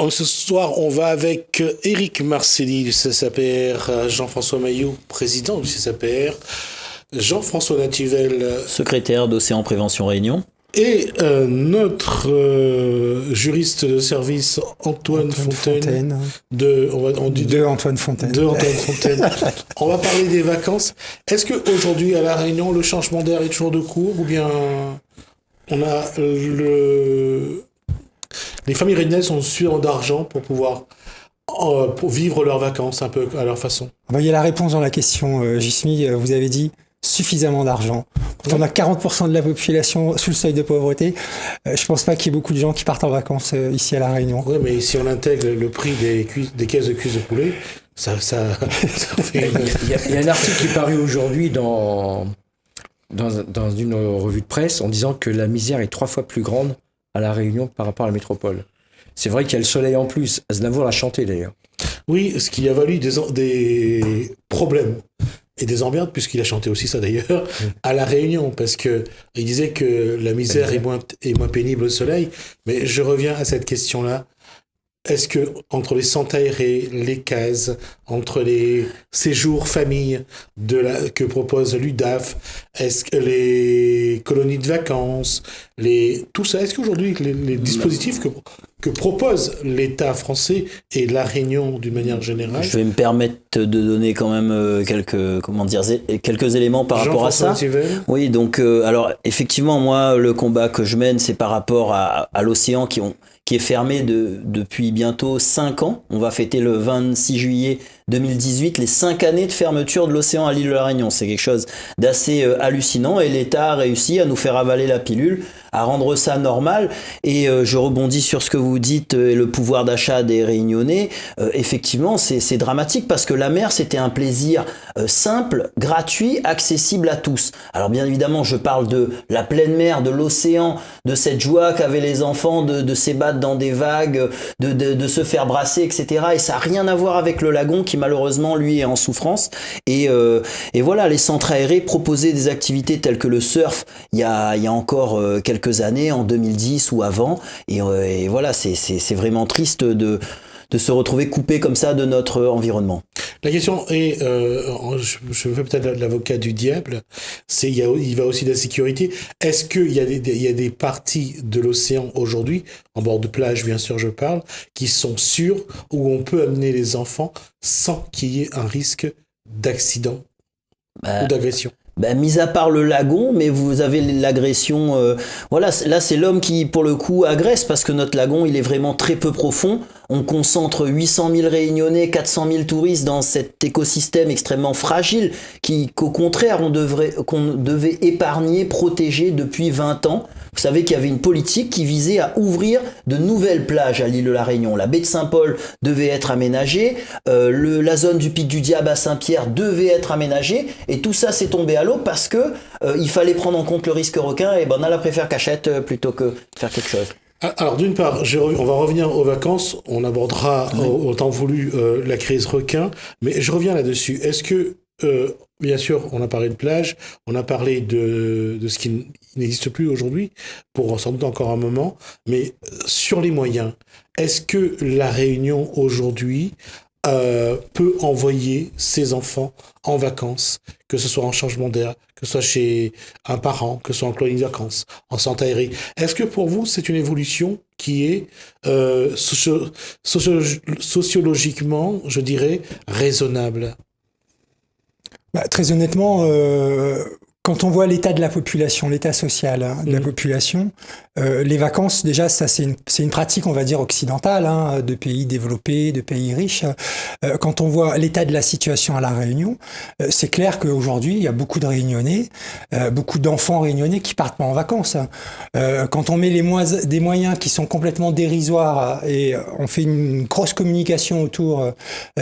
Ce soir, on va avec Éric Marcelli du CSAPR, Jean-François Mailloux, président du CSAPR, Jean-François Natuvel, secrétaire d'Océan Prévention Réunion, et notre juriste de service Antoine Fontaine. De Antoine Fontaine. On va parler des vacances. Est-ce qu'aujourd'hui, à La Réunion, le changement d'air est toujours de cours, ou bien on a les familles réunionnaises sont suffisamment d'argent pour pouvoir pour vivre leurs vacances un peu à leur façon? Il y a la réponse dans la question, Jismi. Vous avez dit suffisamment d'argent. Quand on a 40% de la population sous le seuil de pauvreté, je pense pas qu'il y ait beaucoup de gens qui partent en vacances ici à La Réunion. Oui, mais si on intègre le prix des caisses de cuisses de poulet, ça fait... Il y a un article qui est paru aujourd'hui dans une revue de presse en disant que la misère est 3 fois plus grande à La Réunion par rapport à la métropole. C'est vrai qu'il y a le soleil en plus. Aznavour l'a chanté d'ailleurs. Oui, ce qui a valu des problèmes et des emmerdes, puisqu'il a chanté aussi ça d'ailleurs, à La Réunion, parce que il disait que la misère est moins pénible au soleil. Mais je reviens à cette question-là. Est-ce que entre les centres aérés, les cases, entre les séjours famille que propose l'UDAF, est-ce que les colonies de vacances, tout ça, est-ce qu'aujourd'hui les dispositifs que propose l'État français et La Réunion d'une manière générale? Je vais me permettre de donner quand même quelques éléments par rapport à ça. Oui, donc alors effectivement, moi le combat que je mène, c'est par rapport à l'océan qui est fermé depuis bientôt 5 ans. On va fêter le 26 juillet 2018 les 5 années de fermeture de l'océan à l'île de la Réunion. C'est quelque chose d'assez hallucinant et l'État a réussi à nous faire avaler la pilule, à rendre ça normal. Et je rebondis sur ce que vous dites, le pouvoir d'achat des Réunionnais. Effectivement, c'est dramatique parce que la mer, c'était un plaisir simple, gratuit, accessible à tous. Alors bien évidemment, je parle de la pleine mer, de l'océan, de cette joie qu'avaient les enfants de s'ébattre dans des vagues, de se faire brasser, etc. Et ça n'a rien à voir avec le lagon qui malheureusement lui est en souffrance. Et voilà, les centres aérés proposaient des activités telles que le surf il y a encore quelques années, en 2010 ou avant. Et voilà, c'est vraiment triste de se retrouver coupé comme ça de notre environnement. La question est, je fais peut-être l'avocat du diable, il va aussi de la sécurité. Est-ce qu'il y a des parties de l'océan aujourd'hui, en bord de plage bien sûr je parle, qui sont sûres, où on peut amener les enfants sans qu'il y ait un risque d'accident ou d'agression? Mis à part le lagon, mais vous avez l'agression. Voilà, là c'est l'homme qui, pour le coup, agresse parce que notre lagon, il est vraiment très peu profond. On concentre 800 000 Réunionnais, 400 000 touristes dans cet écosystème extrêmement fragile qu'au contraire, qu'on devait épargner, protéger depuis 20 ans. Vous savez qu'il y avait une politique qui visait à ouvrir de nouvelles plages à l'île de la Réunion. La baie de Saint-Paul devait être aménagée, la zone du Pic du Diable à Saint-Pierre devait être aménagée, et tout ça s'est tombé à l'eau parce que il fallait prendre en compte le risque requin, et on a préféré cachette plutôt que faire quelque chose. Alors d'une part, on va revenir aux vacances, on abordera au temps voulu la crise requin, mais je reviens là-dessus. Est-ce que bien sûr, on a parlé de plage, on a parlé de ce qui n'existe plus aujourd'hui, pour sans doute encore un moment, mais sur les moyens, est-ce que La Réunion aujourd'hui peut envoyer ses enfants en vacances, que ce soit en changement d'air, que ce soit chez un parent, que ce soit en colonie de vacances, en centre aéré? Est-ce que pour vous, c'est une évolution qui est sociologiquement, je dirais, raisonnable? Très honnêtement, quand on voit l'état de la population, l'état social de la population, les vacances, déjà, ça c'est une pratique, on va dire, occidentale, de pays développés, de pays riches. Quand on voit l'état de la situation à La Réunion, c'est clair qu'aujourd'hui, il y a beaucoup de Réunionnais, beaucoup d'enfants réunionnais qui partent pas en vacances. Quand on met des moyens qui sont complètement dérisoires et on fait une grosse communication autour,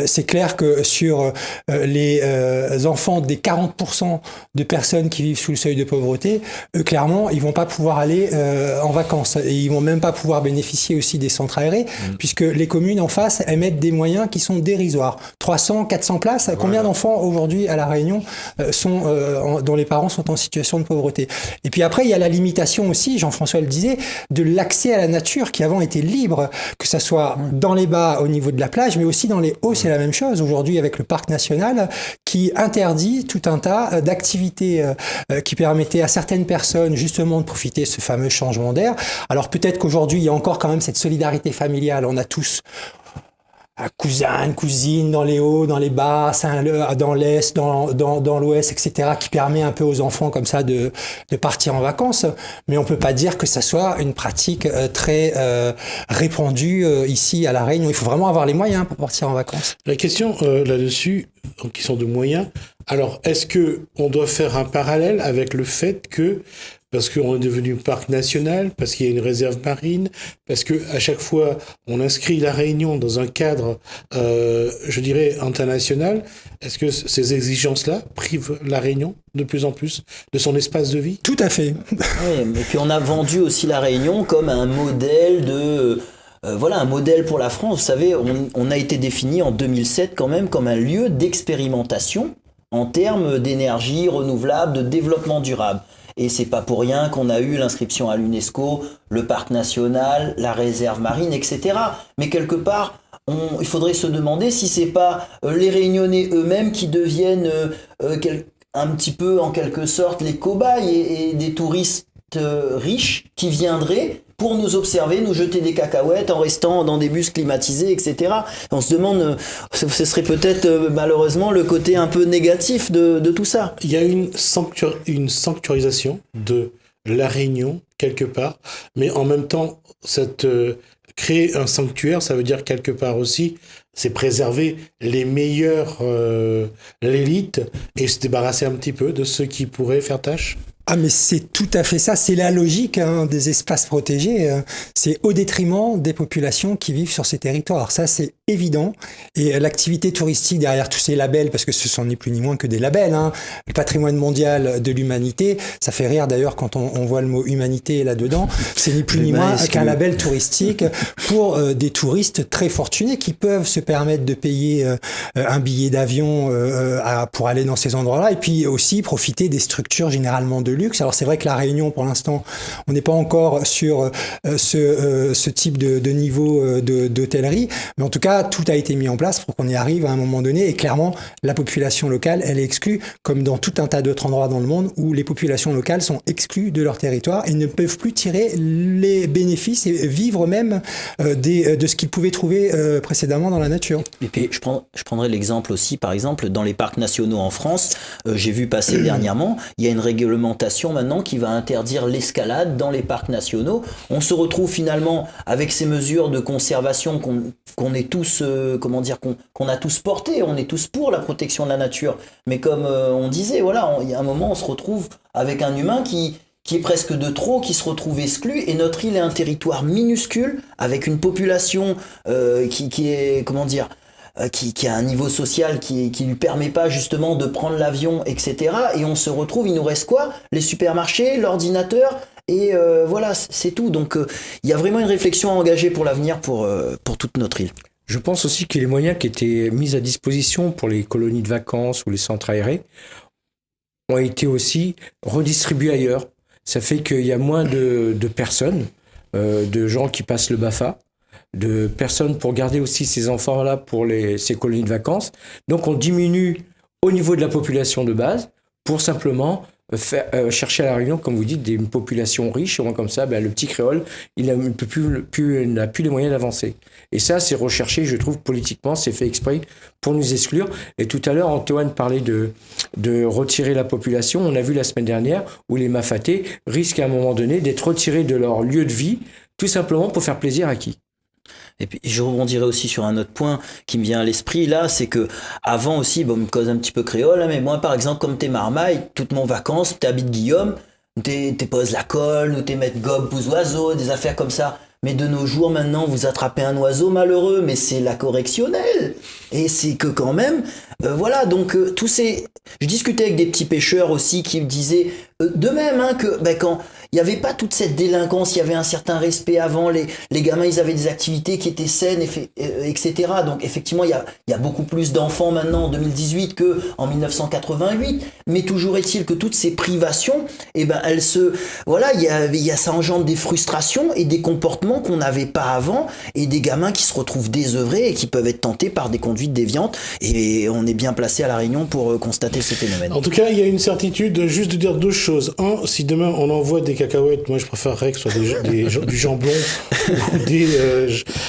c'est clair que sur les enfants des 40% de personnes qui vivent sous le seuil de pauvreté, eux, clairement, ils vont pas pouvoir aller en vacances et ils vont même pas pouvoir bénéficier aussi des centres aérés, puisque les communes en face, elles mettent des moyens qui sont dérisoires. 300, 400 places. Voilà. Combien d'enfants aujourd'hui à La Réunion dont les parents sont en situation de pauvreté? Et puis après, il y a la limitation aussi, Jean-François le disait, de l'accès à la nature qui avant était libre, que ça soit dans les bas au niveau de la plage, mais aussi dans les hauts, c'est la même chose. Aujourd'hui, avec le parc national qui interdit tout un tas d'activités qui permettaient à certaines personnes justement de profiter de ce fameux changement d'air. Alors peut-être qu'aujourd'hui, il y a encore quand même cette solidarité familiale. On a tous un cousin, une cousine dans les hauts, dans les bas, dans l'est, dans l'ouest, etc., qui permet un peu aux enfants comme ça de partir en vacances. Mais on peut pas dire que ça soit une pratique très répandue ici à La Réunion. Il faut vraiment avoir les moyens pour partir en vacances. La question là-dessus, qui sont de moyens. Alors, est-ce que on doit faire un parallèle avec le fait que parce qu'on est devenu parc national, parce qu'il y a une réserve marine, parce que à chaque fois on inscrit La Réunion dans un cadre, je dirais international. Est-ce que ces exigences-là privent La Réunion de plus en plus de son espace de vie? Tout à fait. Oui, et puis on a vendu aussi La Réunion comme un modèle un modèle pour la France. Vous savez, on a été défini en 2007 quand même comme un lieu d'expérimentation en termes d'énergie renouvelable, de développement durable. Et c'est pas pour rien qu'on a eu l'inscription à l'UNESCO, le parc national, la réserve marine, etc. Mais quelque part, il faudrait se demander si c'est pas les Réunionnais eux-mêmes qui deviennent un petit peu, en quelque sorte, les cobayes et des touristes riches qui viendraient pour nous observer, nous jeter des cacahuètes en restant dans des bus climatisés, etc. On se demande, ce serait peut-être malheureusement le côté un peu négatif de tout ça. Il y a une sanctuarisation de La Réunion, quelque part, mais en même temps, créer un sanctuaire, ça veut dire quelque part aussi, c'est préserver les meilleurs, l'élite, et se débarrasser un petit peu de ceux qui pourraient faire tâche. Ah mais c'est tout à fait ça, c'est la logique des espaces protégés, c'est au détriment des populations qui vivent sur ces territoires, ça c'est évident, et l'activité touristique derrière tous ces labels, parce que ce sont ni plus ni moins que des labels, le patrimoine mondial de l'humanité, ça fait rire d'ailleurs quand on voit le mot humanité là-dedans, c'est ni plus ni moins qu'un label touristique pour des touristes très fortunés qui peuvent se permettre de payer un billet d'avion pour aller dans ces endroits-là, et puis aussi profiter des structures généralement de luxe. Alors c'est vrai que La Réunion, pour l'instant, on n'est pas encore sur ce type de niveau d'hôtellerie, mais en tout cas, tout a été mis en place pour qu'on y arrive à un moment donné, et clairement, la population locale, elle est exclue, comme dans tout un tas d'autres endroits dans le monde où les populations locales sont exclues de leur territoire et ne peuvent plus tirer les bénéfices et vivre même de ce qu'ils pouvaient trouver précédemment dans la nature. Et puis, je prendrai l'exemple aussi, par exemple, dans les parcs nationaux en France, j'ai vu passer dernièrement, il y a une réglementation maintenant qui va interdire l'escalade dans les parcs nationaux. On se retrouve finalement avec ces mesures de conservation qu'on est tous, qu'on a tous portées. On est tous pour la protection de la nature. Mais comme on disait, voilà, il y a un moment, on se retrouve avec un humain qui est presque de trop, qui se retrouve exclu, et notre île est un territoire minuscule avec une population qui est, qui a un niveau social qui lui permet pas justement de prendre l'avion, etc. Et on se retrouve, il nous reste quoi? Les supermarchés, l'ordinateur, et voilà, c'est tout. Donc il y a vraiment une réflexion à engager pour l'avenir pour toute notre île. Je pense aussi que les moyens qui étaient mis à disposition pour les colonies de vacances ou les centres aérés ont été aussi redistribués ailleurs. Ça fait qu'il y a moins de personnes, de gens qui passent le BAFA, de personnes pour garder aussi ces enfants-là pour ces colonies de vacances. Donc on diminue au niveau de la population de base pour simplement chercher à La Réunion, comme vous dites, une population riche, et comme ça, le petit créole, il n'a plus les moyens d'avancer. Et ça, c'est recherché, je trouve, politiquement, c'est fait exprès pour nous exclure. Et tout à l'heure, Antoine parlait de retirer la population. On a vu la semaine dernière où les Mafatés risquent à un moment donné d'être retirés de leur lieu de vie, tout simplement pour faire plaisir à qui ? Et puis je rebondirai aussi sur un autre point qui me vient à l'esprit là, c'est que avant aussi, on me cause un petit peu créole, mais moi par exemple comme t'es marmaille, toutes mon vacances, t'habites Guillaume, t'es pose la colle, ou t'es mettre gobe, pousse oiseau, des affaires comme ça. Mais de nos jours, maintenant, vous attrapez un oiseau malheureux, mais c'est la correctionnelle. Et c'est que quand même, voilà, donc tous ces... Je discutais avec des petits pêcheurs aussi qui me disaient de même que quand il n'y avait pas toute cette délinquance, il y avait un certain respect avant, les gamins, ils avaient des activités qui étaient saines, etc. Donc effectivement, il y a beaucoup plus d'enfants maintenant en 2018 qu'en 1988, mais toujours est-il que toutes ces privations, elles se... Voilà, ça engendre des frustrations et des comportements qu'on n'avait pas avant, et des gamins qui se retrouvent désœuvrés et qui peuvent être tentés par des conduites déviantes, et on est bien placé à La Réunion pour constater ce phénomène. En tout cas, il y a une certitude, juste de dire deux choses. Un, si demain on envoie des cacahuètes, moi je préférerais que ce soit du jambon ou des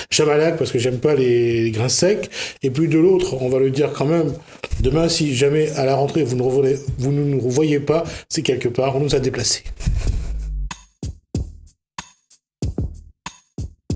chamalacs, parce que j'aime pas les grains secs. Et puis de l'autre, on va le dire quand même, demain si jamais à la rentrée vous ne nous revoyez pas, c'est quelque part on nous a déplacés.